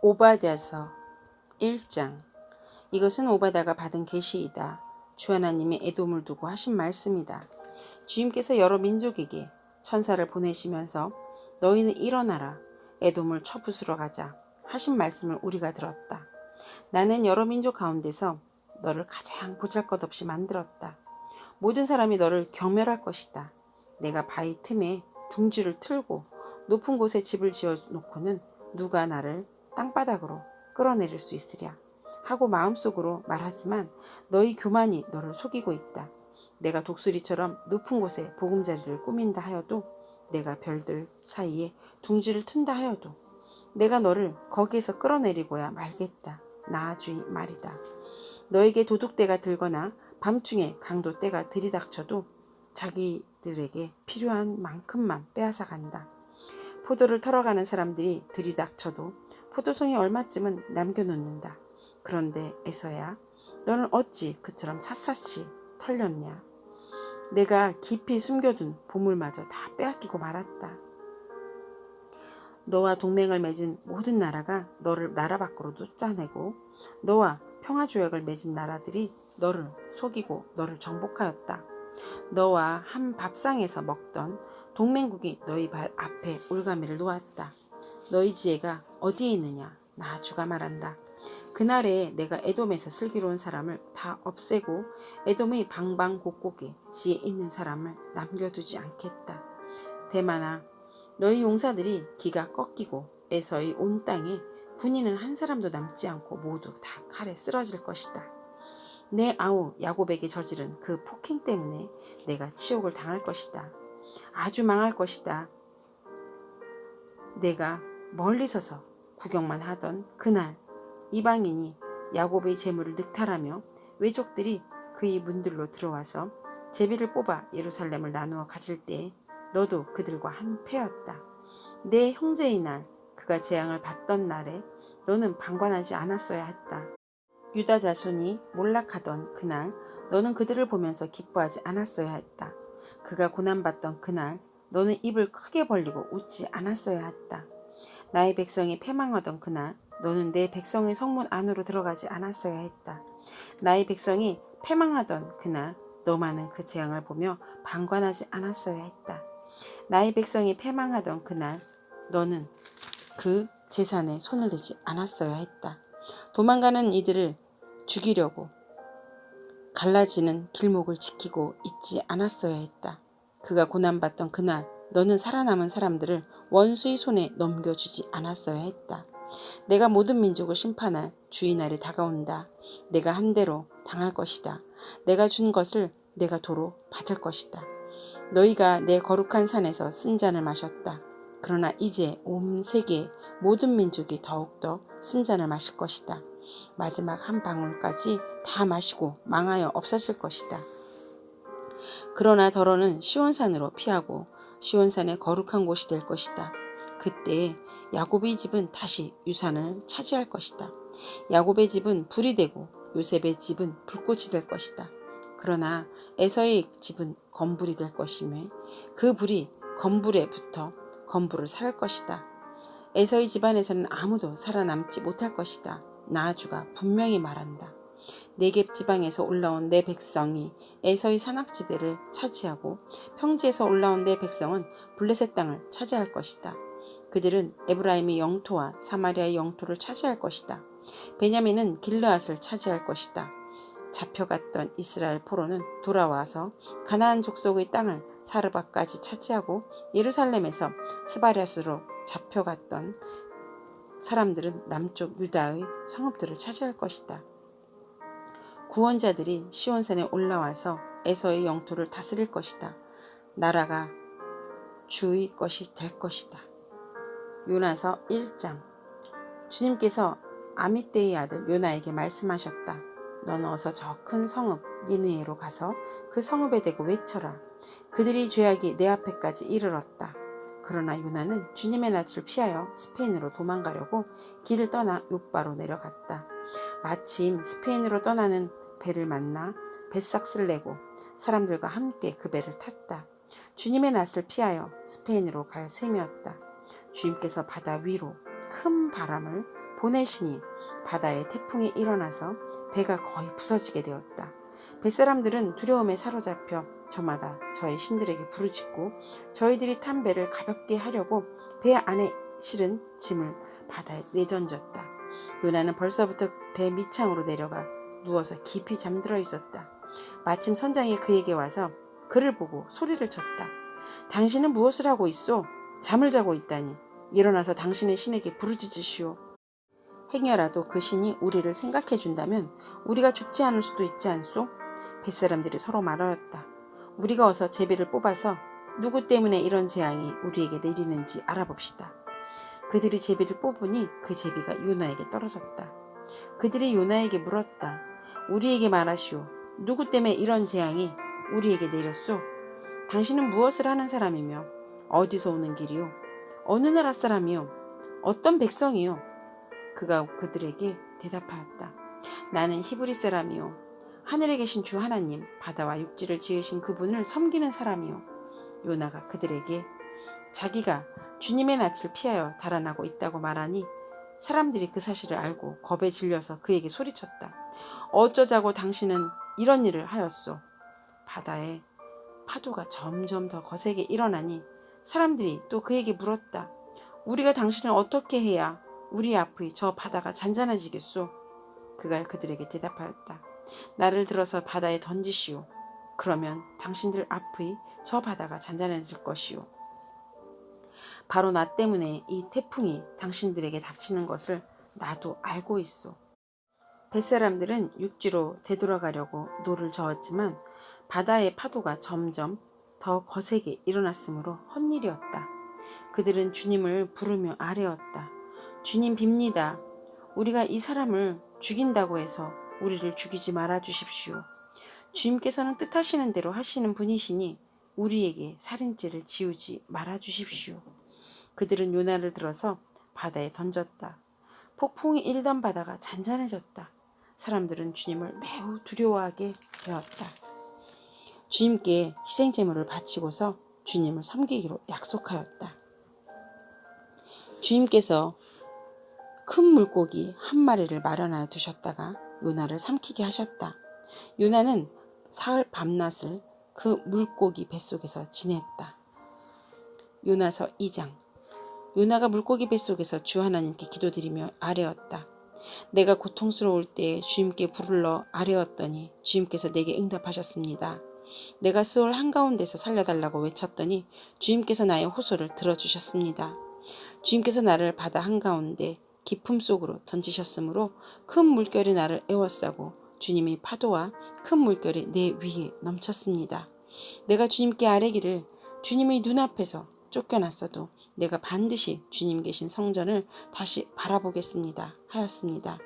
오바댜서 1장. 이것은 오바댜가 받은 계시이다. 주 하나님의 에돔을 두고 하신 말씀이다. 주님께서 여러 민족에게 천사를 보내시면서 너희는 일어나라, 에돔을 쳐부수러 가자 하신 말씀을 우리가 들었다. 나는 여러 민족 가운데서 너를 가장 보잘것없이 만들었다. 모든 사람이 너를 경멸할 것이다. 내가 바위 틈에 둥지를 틀고 높은 곳에 집을 지어 놓고는 누가 나를 땅바닥으로 끌어내릴 수 있으랴 하고 마음속으로 말하지만 너희 교만이 너를 속이고 있다. 내가 독수리처럼 높은 곳에 보금자리를 꾸민다 하여도, 내가 별들 사이에 둥지를 튼다 하여도 내가 너를 거기에서 끌어내리고야 말겠다. 나 주의 말이다. 너에게 도둑대가 들거나 밤중에 강도떼가 들이닥쳐도 자기들에게 필요한 만큼만 빼앗아 간다. 포도를 털어가는 사람들이 들이닥쳐도 포도송이 얼마쯤은 남겨놓는다. 그런데 에서야, 너는 어찌 그처럼 샅샅이 털렸냐. 내가 깊이 숨겨둔 보물마저 다 빼앗기고 말았다. 너와 동맹을 맺은 모든 나라가 너를 나라 밖으로 쫓아내고 너와 평화조약을 맺은 나라들이 너를 속이고 너를 정복하였다. 너와 한 밥상에서 먹던 동맹국이 너희 발 앞에 올가미를 놓았다. 너희 지혜가 어디에 있느냐? 나 주가 말한다. 그날에 내가 에돔에서 슬기로운 사람을 다 없애고 에돔의 방방곡곡에 지혜 있는 사람을 남겨두지 않겠다. 대만아, 너희 용사들이 기가 꺾이고 에서의 온 땅에 군인은 한 사람도 남지 않고 모두 다 칼에 쓰러질 것이다. 내 아우 야곱에게 저지른 그 폭행 때문에 내가 치욕을 당할 것이다. 아주 망할 것이다. 내가 멀리 서서 구경만 하던 그날 이방인이 야곱의 재물을 늑탈하며 외족들이 그의 문들로 들어와서 제비를 뽑아 예루살렘을 나누어 가질 때에 너도 그들과 한 패였다. 내 형제의 날, 그가 재앙을 받던 날에 너는 방관하지 않았어야 했다. 유다 자손이 몰락하던 그날 너는 그들을 보면서 기뻐하지 않았어야 했다. 그가 고난받던 그날 너는 입을 크게 벌리고 웃지 않았어야 했다. 나의 백성이 패망하던 그날 너는 내 백성의 성문 안으로 들어가지 않았어야 했다. 나의 백성이 패망하던 그날 너만은 그 재앙을 보며 방관하지 않았어야 했다. 나의 백성이 패망하던 그날 너는 그 재산에 손을 대지 않았어야 했다. 도망가는 이들을 죽이려고 갈라지는 길목을 지키고 있지 않았어야 했다. 그가 고난받던 그날 너는 살아남은 사람들을 원수의 손에 넘겨주지 않았어야 했다. 내가 모든 민족을 심판할 주의 날이 다가온다. 내가 한 대로 당할 것이다. 내가 준 것을 내가 도로 받을 것이다. 너희가 내 거룩한 산에서 쓴 잔을 마셨다. 그러나 이제 온 세계의 모든 민족이 더욱더 쓴 잔을 마실 것이다. 마지막 한 방울까지 다 마시고 망하여 없어질 것이다. 그러나 더러는 시온산으로 피하고 시온산의 거룩한 곳이 될 것이다. 그때 야곱의 집은 다시 유산을 차지할 것이다. 야곱의 집은 불이 되고 요셉의 집은 불꽃이 될 것이다. 그러나 에서의 집은 건불이 될 것이며 그 불이 건불에 붙어 건불을 살 것이다. 에서의 집안에서는 아무도 살아남지 못할 것이다. 나 주가 분명히 말한다. 네겝 지방에서 올라온 내 백성이 에서의 산악지대를 차지하고 평지에서 올라온 내 백성은 블레셋 땅을 차지할 것이다. 그들은 에브라임의 영토와 사마리아의 영토를 차지할 것이다. 베냐민은 길르앗을 차지할 것이다. 잡혀갔던 이스라엘 포로는 돌아와서 가나안 족속의 땅을 사르바까지 차지하고 예루살렘에서 스바랴스로 잡혀갔던 사람들은 남쪽 유다의 성읍들을 차지할 것이다. 구원자들이 시온산에 올라와서 에서의 영토를 다스릴 것이다. 나라가 주의 것이 될 것이다. 요나서 1장. 주님께서 아미떼의 아들 요나에게 말씀하셨다. 너는 어서 저 큰 성읍 니느웨로 가서 그 성읍에 대고 외쳐라. 그들이 죄악이 내 앞에까지 이르렀다. 그러나 요나는 주님의 낯을 피하여 스페인으로 도망가려고 길을 떠나 요바로 내려갔다. 마침 스페인으로 떠나는 배를 만나 뱃삭스를 내고 사람들과 함께 그 배를 탔다. 주님의 낯을 피하여 스페인으로 갈 셈이었다. 주님께서 바다 위로 큰 바람을 보내시니 바다에 태풍이 일어나서 배가 거의 부서지게 되었다. 뱃사람들은 두려움에 사로잡혀 저마다 저희 신들에게 부르짖고 저희들이 탄 배를 가볍게 하려고 배 안에 실은 짐을 바다에 내던졌다. 요나는 벌써부터 배 밑창으로 내려가 누워서 깊이 잠들어 있었다. 마침 선장이 그에게 와서 그를 보고 소리를 쳤다. 당신은 무엇을 하고 있소? 잠을 자고 있다니. 일어나서 당신의 신에게 부르짖으시오. 행여라도 그 신이 우리를 생각해 준다면 우리가 죽지 않을 수도 있지 않소? 뱃사람들이 서로 말하였다. 우리가 어서 제비를 뽑아서 누구 때문에 이런 재앙이 우리에게 내리는지 알아봅시다. 그들이 제비를 뽑으니 그 제비가 요나에게 떨어졌다. 그들이 요나에게 물었다. 우리에게 말하시오. 누구 때문에 이런 재앙이 우리에게 내렸소? 당신은 무엇을 하는 사람이며 어디서 오는 길이요? 어느 나라 사람이요? 어떤 백성이요? 그가 그들에게 대답하였다. 나는 히브리 사람이요. 하늘에 계신 주 하나님, 바다와 육지를 지으신 그분을 섬기는 사람이요. 요나가 그들에게 자기가 주님의 낯을 피하여 달아나고 있다고 말하니 사람들이 그 사실을 알고 겁에 질려서 그에게 소리쳤다. 어쩌자고 당신은 이런 일을 하였소? 바다에 파도가 점점 더 거세게 일어나니 사람들이 또 그에게 물었다. 우리가 당신을 어떻게 해야 우리 앞의 저 바다가 잔잔해지겠소? 그가 그들에게 대답하였다. 나를 들어서 바다에 던지시오. 그러면 당신들 앞의 저 바다가 잔잔해질 것이오. 바로 나 때문에 이 태풍이 당신들에게 닥치는 것을 나도 알고 있소. 뱃사람들은 육지로 되돌아가려고 노를 저었지만 바다의 파도가 점점 더 거세게 일어났으므로 헛일이었다. 그들은 주님을 부르며 아뢰었다. 주님 빕니다. 우리가 이 사람을 죽인다고 해서 우리를 죽이지 말아 주십시오. 주님께서는 뜻하시는 대로 하시는 분이시니 우리에게 살인죄를 지우지 말아 주십시오. 그들은 요나를 들어서 바다에 던졌다. 폭풍이 일던 바다가 잔잔해졌다. 사람들은 주님을 매우 두려워하게 되었다. 주님께 희생제물을 바치고서 주님을 섬기기로 약속하였다. 주님께서 큰 물고기 한 마리를 마련하여 두셨다가 요나를 삼키게 하셨다. 요나는 사흘 밤낮을 그 물고기 뱃속에서 지냈다. 요나서 2장. 요나가 물고기 뱃속에서 주 하나님께 기도드리며 아뢰었다. 내가 고통스러울 때 주님께 부르러 아뢰었더니 주님께서 내게 응답하셨습니다. 내가 수월 한가운데서 살려달라고 외쳤더니 주님께서 나의 호소를 들어주셨습니다. 주님께서 나를 바다 한가운데 깊음 속으로 던지셨으므로 큰 물결이 나를 에워싸고 주님의 파도와 큰 물결이 내 위에 넘쳤습니다. 내가 주님께 아뢰기를 주님의 눈앞에서 쫓겨났어도 내가 반드시 주님 계신 성전을 다시 바라보겠습니다 하였습니다.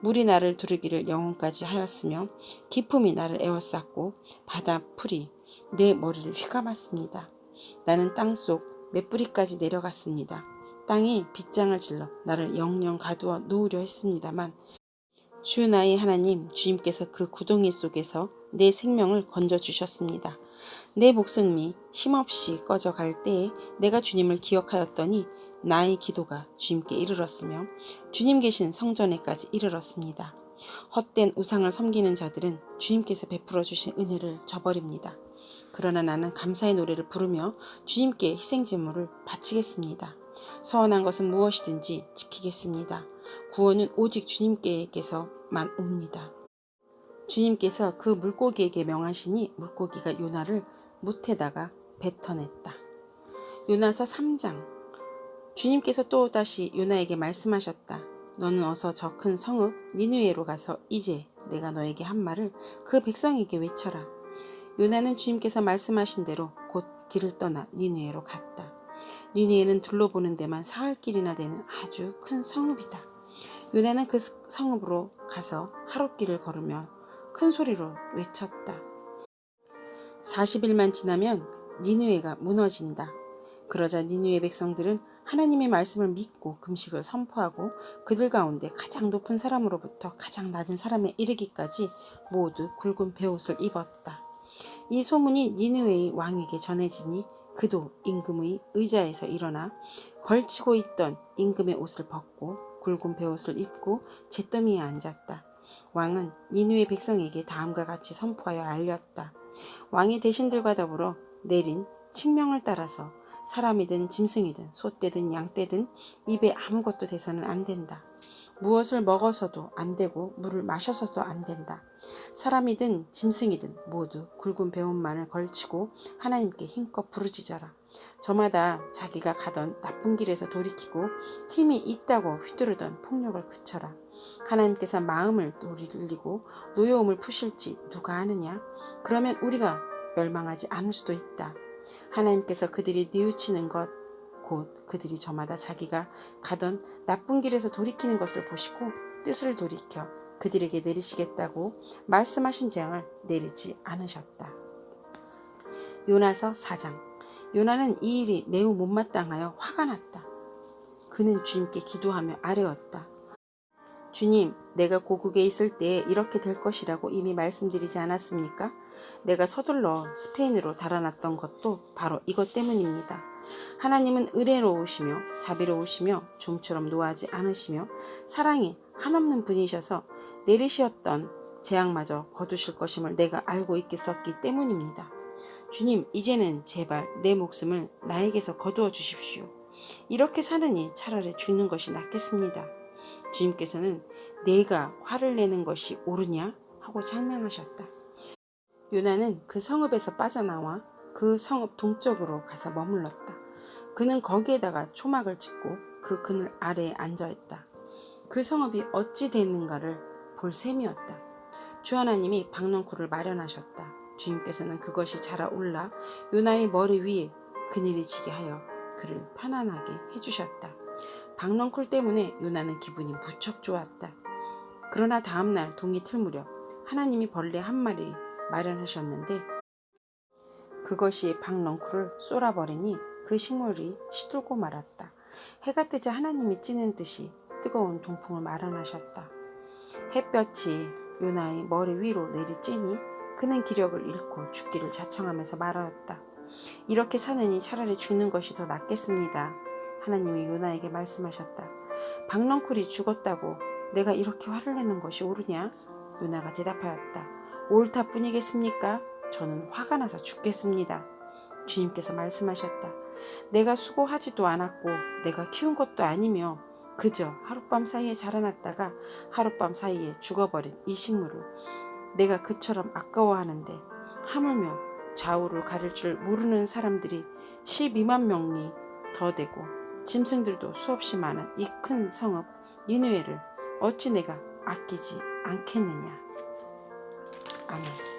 물이 나를 두르기를 영혼까지 하였으며 깊음이 나를 에워쌌고 바다 풀이 내 머리를 휘감았습니다. 나는 땅속 몇 뿌리까지 내려갔습니다. 땅이 빗장을 질러 나를 영영 가두어 놓으려 했습니다만 주 나의 하나님 주님께서 그 구덩이 속에서 내 생명을 건져주셨습니다. 내 목숨이 힘없이 꺼져갈 때에 내가 주님을 기억하였더니 나의 기도가 주님께 이르렀으며 주님 계신 성전에까지 이르렀습니다. 헛된 우상을 섬기는 자들은 주님께서 베풀어 주신 은혜를 저버립니다. 그러나 나는 감사의 노래를 부르며 주님께 희생제물을 바치겠습니다. 서원한 것은 무엇이든지 지키겠습니다. 구원은 오직 주님께서만 옵니다. 주님께서 그 물고기에게 명하시니 물고기가 요나를 뭇에다가 뱉어냈다. 요나서 3장. 주님께서 또다시 요나에게 말씀하셨다. 너는 어서 저 큰 성읍 니느웨로 가서 이제 내가 너에게 한 말을 그 백성에게 외쳐라. 요나는 주님께서 말씀하신 대로 곧 길을 떠나 니느웨로 갔다. 니느웨는 둘러보는 데만 사흘길이나 되는 아주 큰 성읍이다. 요나는 그 성읍으로 가서 하룻길을 걸으며 큰 소리로 외쳤다. 40일만 지나면 니느웨가 무너진다. 그러자 니느웨 백성들은 하나님의 말씀을 믿고 금식을 선포하고 그들 가운데 가장 높은 사람으로부터 가장 낮은 사람에 이르기까지 모두 굵은 베옷을 입었다. 이 소문이 니느웨의 왕에게 전해지니 그도 임금의 의자에서 일어나 걸치고 있던 임금의 옷을 벗고 굵은 베옷을 입고 잿더미에 앉았다. 왕은 니느웨 백성에게 다음과 같이 선포하여 알렸다. 왕이 대신들과 더불어 내린 칙명을 따라서 사람이든 짐승이든 소떼든 양떼든 입에 아무것도 대서는 안 된다. 무엇을 먹어서도 안 되고 물을 마셔서도 안 된다. 사람이든 짐승이든 모두 굵은 배옷만을 걸치고 하나님께 힘껏 부르짖어라. 저마다 자기가 가던 나쁜 길에서 돌이키고 힘이 있다고 휘두르던 폭력을 그쳐라. 하나님께서 마음을 돌리고 노여움을 푸실지 누가 아느냐? 그러면 우리가 멸망하지 않을 수도 있다. 하나님께서 그들이 뉘우치는 것 곧 그들이 저마다 자기가 가던 나쁜 길에서 돌이키는 것을 보시고 뜻을 돌이켜 그들에게 내리시겠다고 말씀하신 재앙을 내리지 않으셨다. 요나서 4장. 요나는 이 일이 매우 못마땅하여 화가 났다. 그는 주님께 기도하며 아뢰었다. 주님, 내가 고국에 있을 때 이렇게 될 것이라고 이미 말씀드리지 않았습니까? 내가 서둘러 스페인으로 달아났던 것도 바로 이것 때문입니다. 하나님은 은혜로우시며 자비로우시며 좀처럼 노하지 않으시며 사랑이 한없는 분이셔서 내리시었던 재앙마저 거두실 것임을 내가 알고 있겠었기 때문입니다. 주님, 이제는 제발 내 목숨을 나에게서 거두어 주십시오. 이렇게 사느니 차라리 죽는 것이 낫겠습니다. 주님께서는 내가 화를 내는 것이 옳으냐 하고 장명하셨다. 요나는 그 성읍에서 빠져나와 그 성읍 동쪽으로 가서 머물렀다. 그는 거기에다가 초막을 짓고 그 그늘 아래에 앉아있다. 그 성읍이 어찌 됐는가를 볼 셈이었다. 주 하나님이 박넝쿨을 마련하셨다. 주님께서는 그것이 자라올라 요나의 머리 위에 그늘이 지게 하여 그를 편안하게 해주셨다. 박넝쿨 때문에 요나는 기분이 무척 좋았다. 그러나 다음날 동이 틀 무렵 하나님이 벌레 한 마리 마련하셨는데 그것이 박넝쿨을 쏠아버리니 그 식물이 시들고 말았다. 해가 뜨자 하나님이 찌는 듯이 뜨거운 동풍을 마련하셨다. 햇볕이 요나의 머리 위로 내리쬐니 그는 기력을 잃고 죽기를 자청하면서 말하였다. 이렇게 사느니 차라리 죽는 것이 더 낫겠습니다. 하나님이 요나에게 말씀하셨다. 박넝쿨이 죽었다고 내가 이렇게 화를 내는 것이 옳으냐? 요나가 대답하였다. 옳다 뿐이겠습니까? 저는 화가 나서 죽겠습니다. 주님께서 말씀하셨다. 내가 수고하지도 않았고 내가 키운 것도 아니며 그저 하룻밤 사이에 자라났다가 하룻밤 사이에 죽어버린 이 식물을 내가 그처럼 아까워하는데 하물며 좌우를 가릴 줄 모르는 사람들이 12만 명이 더 되고 짐승들도 수없이 많은 이 큰 성읍 니느웨를 어찌 내가 아끼지 않겠느냐. 아멘.